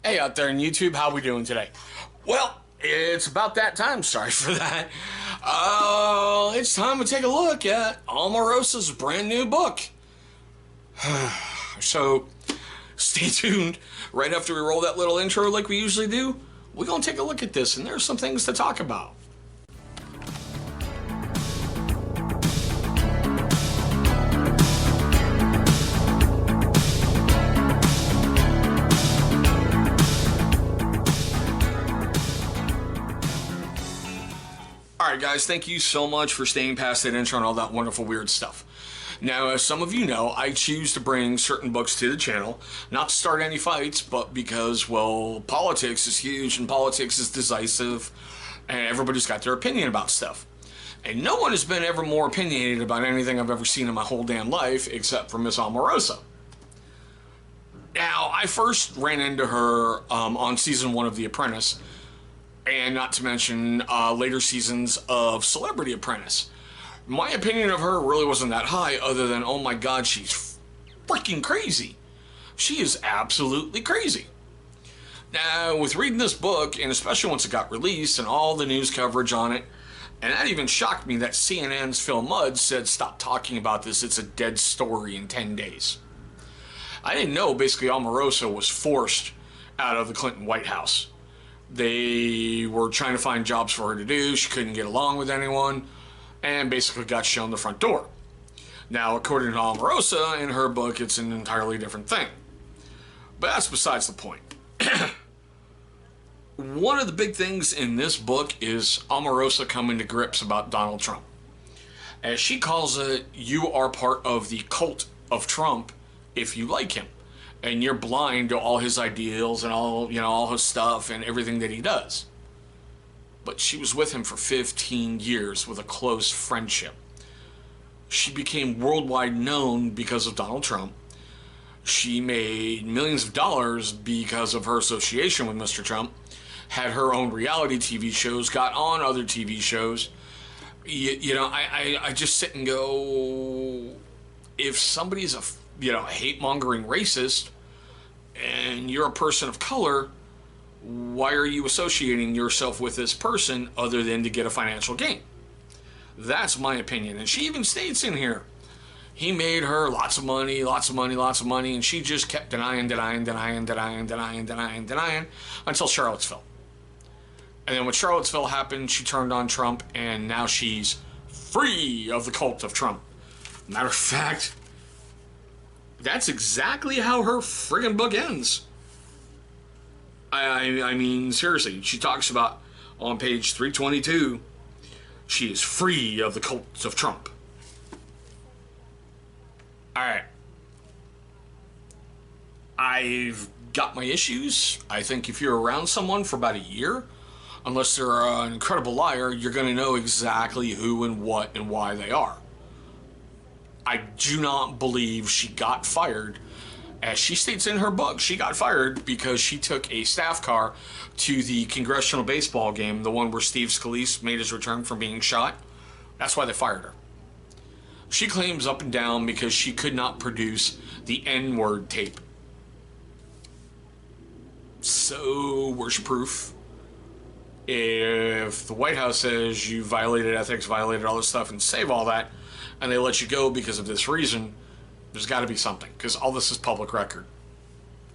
Hey out there on YouTube, how we doing today? Well, it's about that time, sorry for that. It's time to take a look at Omarosa's brand new book. So, stay tuned. Right after we roll that little intro like we usually do, we're going to take a look at this, and there's some things to talk about. Alright guys, thank you so much for staying past that intro and all that wonderful weird stuff. Now, as some of you know, I choose to bring certain books to the channel, not to start any fights, but because, well, politics is huge and politics is decisive, and everybody's got their opinion about stuff. And no one has been ever more opinionated about anything I've ever seen in my whole damn life, except for Miss Omarosa. Now, I first ran into her on season 1 of The Apprentice, and not to mention later seasons of Celebrity Apprentice. My opinion of her really wasn't that high, other than, oh my god, she's freaking crazy. She is absolutely crazy. Now, with reading this book, and especially once it got released, and all the news coverage on it, and that even shocked me that CNN's Phil Mudd said, stop talking about this, it's a dead story in 10 days. I didn't know, basically, Omarosa was forced out of the Clinton White House. They were trying to find jobs for her to do. She couldn't get along with anyone and basically got shown the front door. Now, according to Omarosa, in her book, it's an entirely different thing. But that's besides the point. One of the big things in this book is Omarosa coming to grips about Donald Trump. As she calls it, you are part of the cult of Trump if you like him. And you're blind to all his ideals and all his stuff and everything that he does. But she was with him for 15 years with a close friendship. She became worldwide known because of Donald Trump. She made millions of dollars because of her association with Mr. Trump. Had her own reality TV shows, got on other TV shows. I just sit and go, if somebody's a hate-mongering racist, and you're a person of color, why are you associating yourself with this person other than to get a financial gain? That's my opinion. And she even states in here, he made her lots of money, and she just kept denying until Charlottesville. And then when Charlottesville happened, she turned on Trump, and now she's free of the cult of Trump. Matter of fact, that's exactly how her friggin' book ends. I mean, seriously, she talks about, on page 322, she is free of the cult of Trump. Alright. I've got my issues. I think if you're around someone for about a year, unless they're an incredible liar, you're going to know exactly who and what and why they are. I do not believe she got fired. As she states in her book, she got fired because she took a staff car to the congressional baseball game, the one where Steve Scalise made his return from being shot. That's why they fired her. She claims up and down because she could not produce the N-word tape. So, where's your proof? If the White House says you violated ethics, violated all this stuff, and save all that, and they let you go because of this reason, there's got to be something, because all this is public record,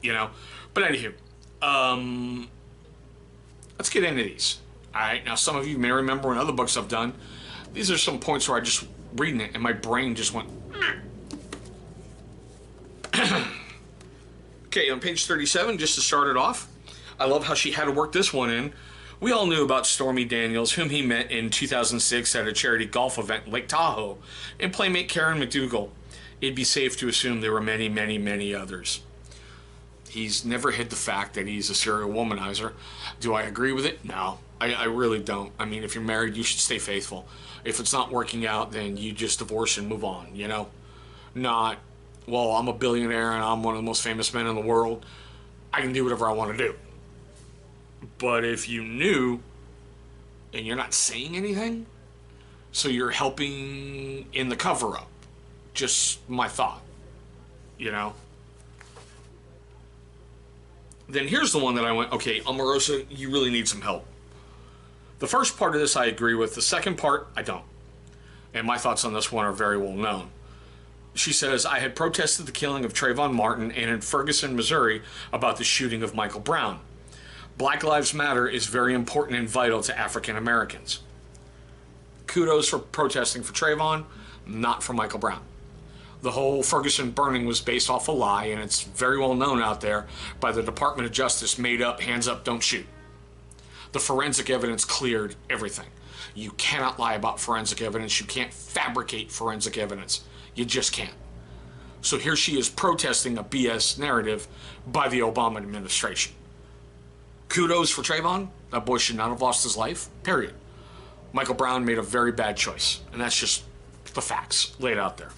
But anywho, let's get into these. All right, now some of you may remember in other books I've done, these are some points where I just reading it and my brain just went. Okay, on page 37, just to start it off, I love how she had to work this one in. We all knew about Stormy Daniels, whom he met in 2006 at a charity golf event in Lake Tahoe, and playmate Karen McDougal. It'd be safe to assume there were many, many, many others. He's never hid the fact that he's a serial womanizer. Do I agree with it? No, I really don't. I mean, if you're married, you should stay faithful. If it's not working out, then you just divorce and move on, Not, well, I'm a billionaire and I'm one of the most famous men in the world. I can do whatever I want to do. But if you knew and you're not saying anything, so you're helping in the cover-up. Just my thought, Then here's the one that I went, okay, Omarosa, you really need some help. The first part of this I agree with. The second part, I don't. And my thoughts on this one are very well known. She says, I had protested the killing of Trayvon Martin and in Ferguson, Missouri about the shooting of Michael Brown. Black Lives Matter is very important and vital to African Americans. Kudos for protesting for Trayvon, not for Michael Brown. The whole Ferguson burning was based off a lie, and it's very well known out there by the Department of Justice, made up, hands up, don't shoot. The forensic evidence cleared everything. You cannot lie about forensic evidence. You can't fabricate forensic evidence. You just can't. So here she is protesting a BS narrative by the Obama administration. Kudos for Trayvon. That boy should not have lost his life, period. Michael Brown made a very bad choice, and that's just the facts laid out there.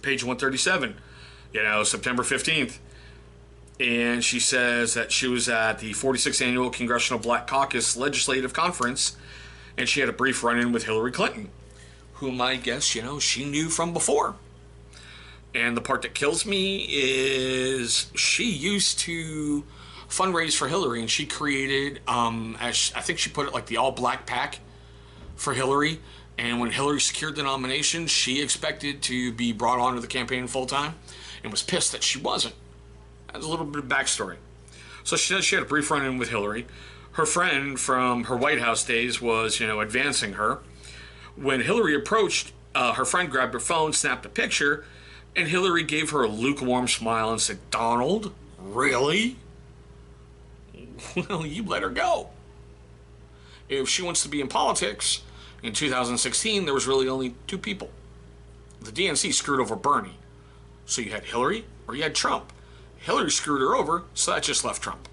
Page 137, September 15th. And she says that she was at the 46th Annual Congressional Black Caucus Legislative Conference, and she had a brief run-in with Hillary Clinton, whom I guess, she knew from before. And the part that kills me is she used to fundraise for Hillary, and she created, I think she put it like the all-black pack for Hillary. And when Hillary secured the nomination, she expected to be brought onto the campaign full-time and was pissed that she wasn't. That's a little bit of backstory. So she said she had a brief run-in with Hillary. Her friend from her White House days was, advancing her. When Hillary approached, her friend grabbed her phone, snapped a picture, and Hillary gave her a lukewarm smile and said, Donald, really? Well, you let her go. If she wants to be in politics, in 2016, there was really only two people. The DNC screwed over Bernie. So you had Hillary or you had Trump. Hillary screwed her over, so that just left Trump.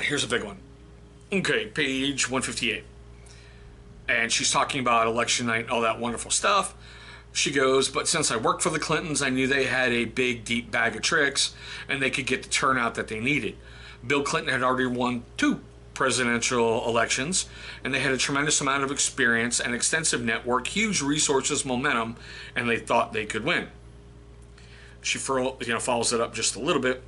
Here's a big one. Okay, page 158. And she's talking about election night and all that wonderful stuff. She goes, but since I worked for the Clintons, I knew they had a big, deep bag of tricks, and they could get the turnout that they needed. Bill Clinton had already won 2 presidential elections, and they had a tremendous amount of experience and extensive network, huge resources, momentum, and they thought they could win. She follows it up just a little bit.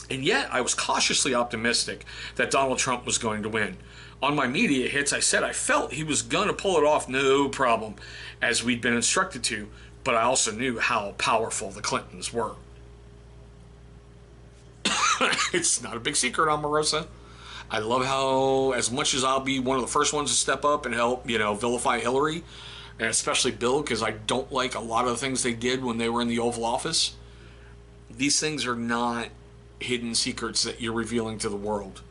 And yet, I was cautiously optimistic that Donald Trump was going to win. On my media hits, I said I felt he was going to pull it off no problem, as we'd been instructed to, but I also knew how powerful the Clintons were. It's not a big secret, Omarosa. I love how, as much as I'll be one of the first ones to step up and help, vilify Hillary, and especially Bill, because I don't like a lot of the things they did when they were in the Oval Office, these things are not hidden secrets that you're revealing to the world.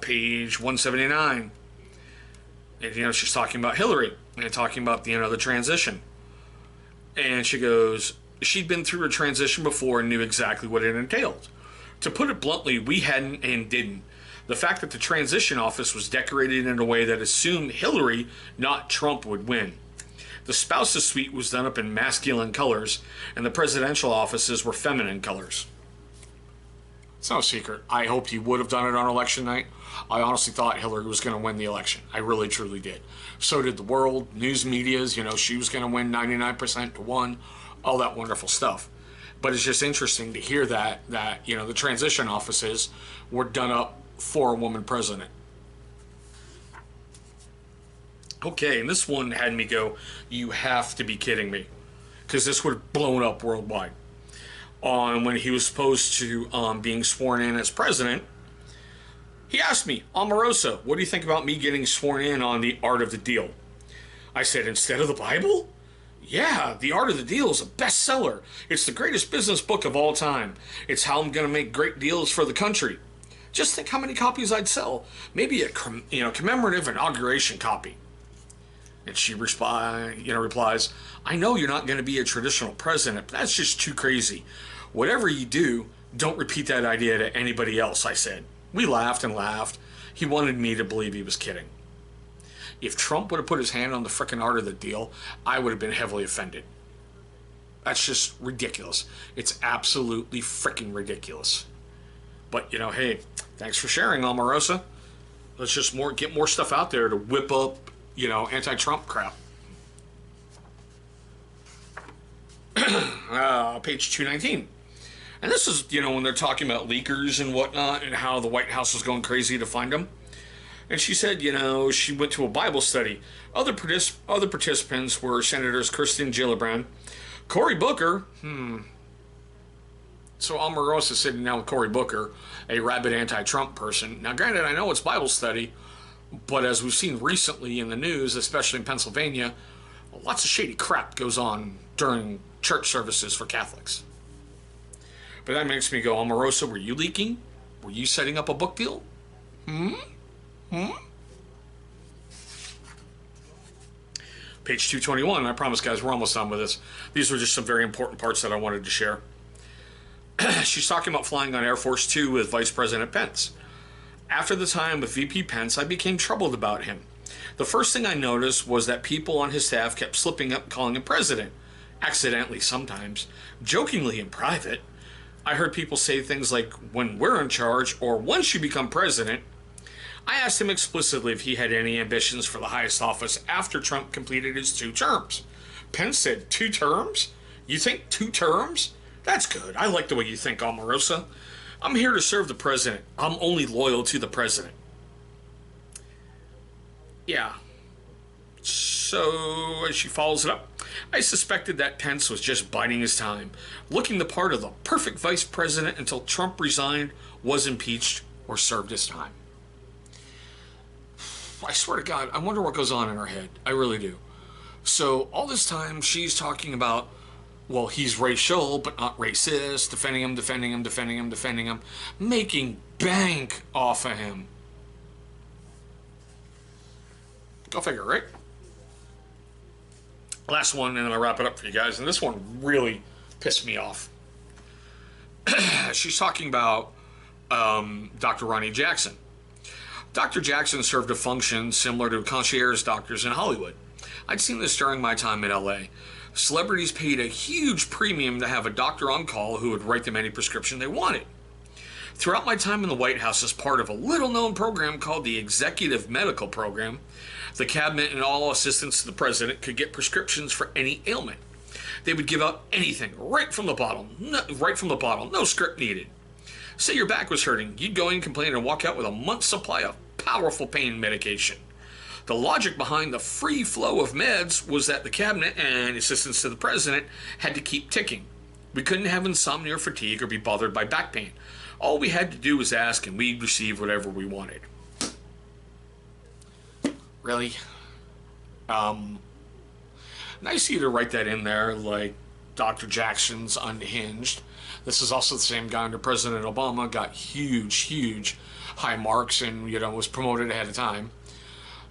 Page 179. And, she's talking about Hillary and talking about, the transition. And she goes, she'd been through a transition before and knew exactly what it entailed. To put it bluntly, we hadn't and didn't. The fact that the transition office was decorated in a way that assumed Hillary, not Trump, would win. The spouse's suite was done up in masculine colors, and the presidential offices were feminine colors. It's no secret. I hoped he would have done it on election night. I honestly thought Hillary was going to win the election. I really, truly did. So did the world, news medias. She was going to win 99% to 1, all that wonderful stuff. But it's just interesting to hear that the transition offices were done up for a woman president. Okay, and this one had me go, you have to be kidding me. Because this would have blown up worldwide. On when he was supposed to being sworn in as president, he asked me, Omarosa, what do you think about me getting sworn in on the art of the deal? I said, instead of the Bible? Yeah, The Art of the Deal is a bestseller. It's the greatest business book of all time. It's how I'm going to make great deals for the country. Just think how many copies I'd sell. Maybe a commemorative inauguration copy. And she replies, I know you're not going to be a traditional president, but that's just too crazy. Whatever you do, don't repeat that idea to anybody else, I said. We laughed and laughed. He wanted me to believe he was kidding. If Trump would have put his hand on the frickin' art of the deal, I would have been heavily offended. That's just ridiculous. It's absolutely frickin' ridiculous. But, hey, thanks for sharing, Omarosa. Let's just get more stuff out there to whip up, anti-Trump crap. Page 219. And this is, when they're talking about leakers and whatnot and how the White House was going crazy to find them. And she said, she went to a Bible study. Other participants were Senators Kirsten Gillibrand, Cory Booker. So Omarosa is sitting down with Cory Booker, a rabid anti-Trump person. Now, granted, I know it's Bible study, but as we've seen recently in the news, especially in Pennsylvania, lots of shady crap goes on during church services for Catholics. But that makes me go, Omarosa, were you leaking? Were you setting up a book deal? Page 221. I promise, guys, we're almost done with this. These were just some very important parts that I wanted to share. She's talking about flying on Air Force Two with Vice President Pence. After the time with VP Pence, I became troubled about him. The first thing I noticed was that people on his staff kept slipping up calling him president. Accidentally sometimes. Jokingly in private. I heard people say things like, when we're in charge, or once you become president. I asked him explicitly if he had any ambitions for the highest office after Trump completed his 2 terms. Pence said, 2 terms? You think 2 terms? That's good. I like the way you think, Omarosa. I'm here to serve the president. I'm only loyal to the president. Yeah. So, as she follows it up, I suspected that Pence was just biding his time, looking the part of the perfect vice president until Trump resigned, was impeached, or served his time. I swear to God, I wonder what goes on in her head. I really do. So, all this time, she's talking about, well, he's racial, but not racist, defending him, making bank off of him. Go figure, right? Last one, and then I'll wrap it up for you guys. And this one really pissed me off. She's talking about Dr. Ronnie Jackson. Dr. Jackson served a function similar to concierge doctors in Hollywood. I'd seen this during my time in LA. Celebrities paid a huge premium to have a doctor on call who would write them any prescription they wanted. Throughout my time in the White House as part of a little-known program called the Executive Medical Program, the cabinet and all assistants to the president could get prescriptions for any ailment. They would give out anything right from the bottle, no script needed. Say your back was hurting, you'd go in, complain, and walk out with a month's supply of powerful pain medication. The logic behind the free flow of meds was that the cabinet and assistants to the president had to keep ticking. We couldn't have insomnia or fatigue or be bothered by back pain. All we had to do was ask and we'd receive whatever we wanted. Really? Nice of you to write that in there, like Dr. Jackson's Unhinged. This is also the same guy under President Obama, got huge high marks and, was promoted ahead of time.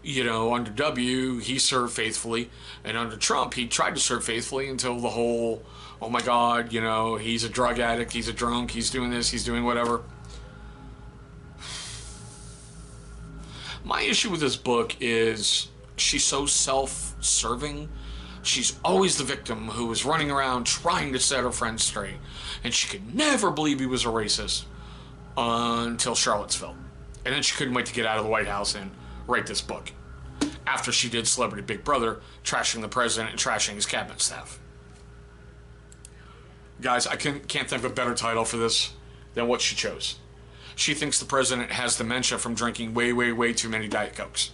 Under W, he served faithfully, and under Trump, he tried to serve faithfully until the whole, oh my God, he's a drug addict, he's a drunk, he's doing this, he's doing whatever. My issue with this book is she's so self-serving. She's always the victim who is running around trying to set her friends straight, and she could never believe he was a racist until Charlottesville. And then she couldn't wait to get out of the White House and write this book after she did Celebrity Big Brother, trashing the president and trashing his cabinet staff. Guys, I can't think of a better title for this than what she chose. She thinks the president has dementia from drinking way too many Diet Cokes.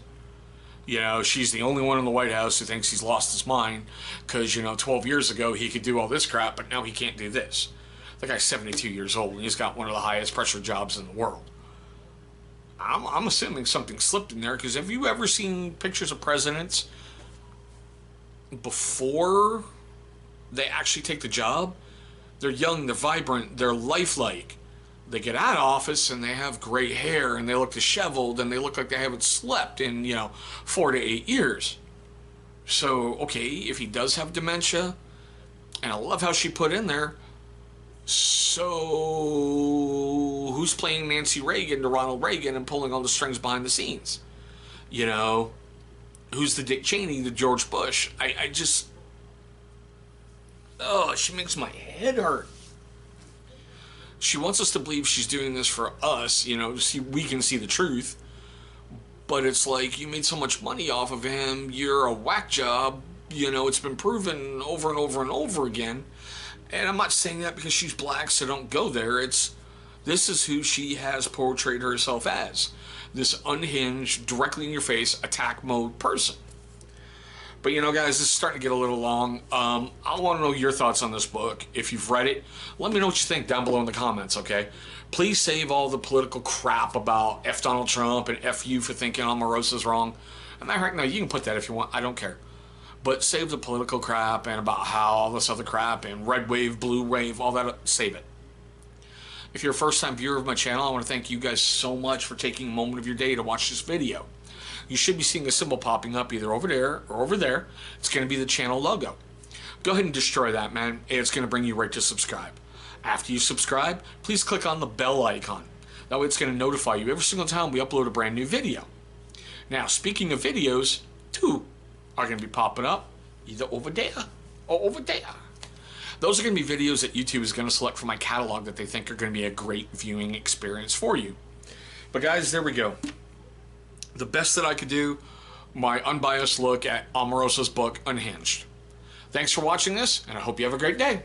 She's the only one in the White House who thinks he's lost his mind because, 12 years ago he could do all this crap, but now he can't do this. The guy's 72 years old and he's got one of the highest pressure jobs in the world. I'm assuming something slipped in there, because have you ever seen pictures of presidents before they actually take the job? They're young, they're vibrant, they're lifelike. They get out of office and they have gray hair and they look disheveled and they look like they haven't slept in, 4 to 8 years. So, okay, if he does have dementia, and I love how she put in there, so who's playing Nancy Reagan to Ronald Reagan and pulling all the strings behind the scenes? Who's the Dick Cheney to George Bush? I just, she makes my head hurt. She wants us to believe she's doing this for us, so we can see the truth. but it's like, you made so much money off of him, you're a whack job. You know, it's been proven over and over and over again. And I'm not saying that because she's black, so don't go there. This is who she has portrayed herself as. This unhinged, directly in your face, attack mode person. But you know, guys, this is starting to get a little long. I want to know your thoughts on this book. If you've read it, let me know what you think down below in the comments, okay? Please save all the political crap about F Donald Trump and F you for thinking Omarosa's wrong. And heck, no, you can put that if you want. I don't care. But save the political crap and about how all this other crap and red wave, blue wave, all that, save it. If you're a first-time viewer of my channel, I want to thank you guys so much for taking a moment of your day to watch this video. You should be seeing a symbol popping up either over there or over there. It's going to be the channel logo. Go ahead and destroy that, man. It's going to bring you right to subscribe. After you subscribe, please click on the bell icon. That way it's going to notify you every single time we upload a brand new video. Now, speaking of videos, two are going to be popping up either over there or over there. Those are going to be videos that YouTube is going to select from my catalog that they think are going to be a great viewing experience for you. But guys, there we go. The best that I could do, my unbiased look at Omarosa's book, Unhinged. Thanks for watching this, and I hope you have a great day.